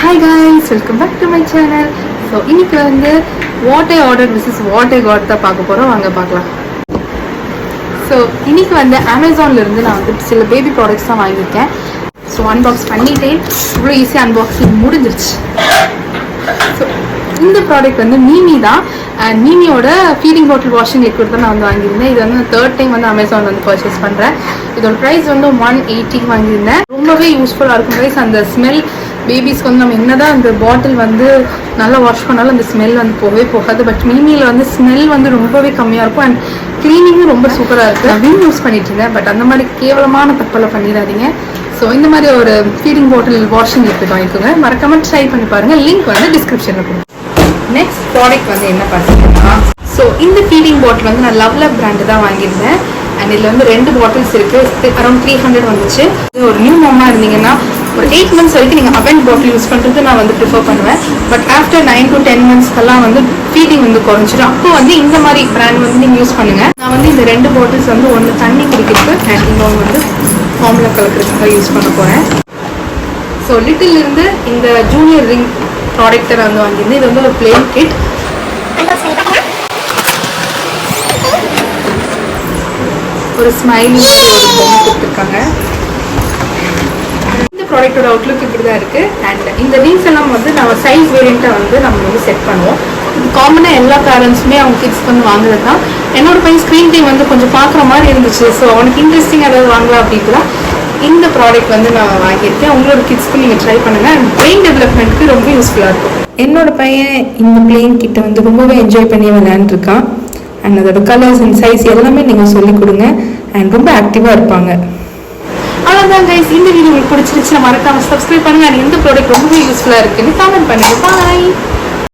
Hi guys, welcome back to my channel. So இன்னைக்கு வந்து what I ordered versus what I got தான் பார்க்க போறோம். வாங்க பார்க்கலாம். So இன்னைக்கு வந்து Amazonல இருந்து நான் வந்து சில பேபி ப்ராடக்ட்ஸ் தான் வாங்கியிருக்கேன். ஸோ அன்பாக்ஸ் பண்ணிட்டேன். இவ்வளோ ஈஸியாக அன்பாக்சிங் முடிஞ்சிருச்சு. ஸோ இந்த ப்ராடக்ட் வந்து மீமி தான். அண்ட் மீமியோட ஃபீடிங் பாட்டில் வாஷிங் லிக்விட் தான் நான் வந்து வாங்கியிருந்தேன். இது வந்து தேர்ட் டைம் வந்து அமேசான் வந்து பர்ச்சேஸ் பண்ணுறேன். இதோட ப்ரைஸ் வந்து 180 வாங்கியிருந்தேன். ரொம்பவே யூஸ்ஃபுல்லாக இருக்கும் ப்ரைஸ். அந்த ஸ்மெல் பேபிஸ்க்கு வந்து நம்ம என்னதான் அந்த பாட்டில் வந்து நல்லா வாஷ் பண்ணாலும் அந்த ஸ்மெல் வந்து போகவே போகாது. பட் மீமியில் வந்து ஸ்மெல் வந்து ரொம்பவே கம்மியாக இருக்கும். அண்ட் க்ளீனிங்கும் ரொம்ப சூப்பராக இருக்குது. நான் விம் யூஸ் பண்ணிட்டு இருந்தேன். பட் அந்த மாதிரி கேவலமான தப்பெல்லாம் பண்ணிடாதீங்க. ஸோ இந்த மாதிரி ஒரு ஃபீடிங் பாட்டில் வாஷிங் லிக்விட் வாங்கிக்கோங்க. மறக்காம ட்ரை பண்ணி பாருங்கள். லிங்க் வந்து டிஸ்கிரிப்ஷனில் கொடுங்க. நெக்ஸ்ட் ப்ராடக்ட் வந்து என்ன பார்த்தீங்கன்னா, ஸோ இந்த ஃபீடிங் பாட்டில் வந்து நான் லவ்லப் பிராண்டு தான் வாங்கியிருந்தேன். அண்ட் இதில் வந்து 2 பாட்டில்ஸ் இருக்குது. அரௌண்ட் 300 வந்துச்சு. ஒரு நியூ மாமாக இருந்தீங்கன்னா ஒரு 8 months வரைக்கும் நீங்கள் அவென்ட் பாட்டில் யூஸ் பண்ணுறது நான் வந்து ப்ரிஃபர் பண்ணுவேன். பட் ஆஃப்டர் 9 to 10 monthsக்கெல்லாம் வந்து ஃபீடிங் வந்து குறைஞ்சிடும். அப்போ வந்து இந்த மாதிரி பிராண்ட் வந்து நீங்கள் யூஸ் பண்ணுங்கள். நான் வந்து இந்த 2 பாட்டில்ஸ் வந்து ஒன்று தண்ணி குடிக்கிறதுக்கு அண்ட் இன்னொன்று வந்து ஃபார்முலா கலக்கிறதுக்காக யூஸ் பண்ண போகிறேன். ஸோ லிட்டில் இருந்து இந்த ஜூனியர் ரிங் ப்ராடக்டை வந்து வாங்கியிருந்தேன். இது வந்து ஒரு பிளேன் கிட். ஒரு ஸ்மைலி ஒரு பொம்மை கொடுத்துருக்காங்க. இந்த ப்ராடக்டோட அவுட்லுக் இப்படி தான் இருக்குது. அண்ட் இந்த ரிங்ஸ் எல்லாம் வந்து நம்ம சைஸ் வேரியண்ட்டை வந்து நம்ம வந்து செட் பண்ணுவோம். இது காமனாக எல்லா பேரண்ட்ஸுமே அவங்க கிட்ஸ்க்கு வந்து வாங்குறது தான். என்னோட பையன் ஸ்க்ரீன் டைம் வந்து கொஞ்சம் பார்க்குற மாதிரி இருந்துச்சு. ஸோ அவனுக்கு இன்ட்ரெஸ்டிங் ஏதாவது வாங்கலாம் அப்படின்ட்டு தான் இந்த ப்ராடக்ட் வந்து நான் வாங்கியிருக்கேன். உங்களோட கிட்ஸ்க்கு நீங்கள் ட்ரை பண்ணுங்கள். அண்ட் பிரெயின் டெவலப்மெண்ட்டுக்கு ரொம்ப யூஸ்ஃபுல்லாக இருக்கும். என்னோட பையன் இந்த பிளேன் கிட்ட வந்து ரொம்பவே என்ஜாய் பண்ணி விளையாண்டுருக்கான். அண்ட் அதோட கலர்ஸ் அண்ட் சைஸ் எல்லாமே நீங்கள் சொல்லிக் கொடுங்க. அண்ட் ரொம்ப ஆக்டிவாக இருப்பாங்க. அவ்வளோதான் கைஸ். இந்த வீடியோ உங்களுக்கு பிடிச்சிருச்சு. மறக்காம சப்ஸ்கிரைப் பண்ணுங்க. அண்ட் இந்த ப்ராடக்ட் ரொம்பவே யூஸ்ஃபுல்லாக இருக்குன்னு கமெண்ட் பண்ணுங்க. பாய்.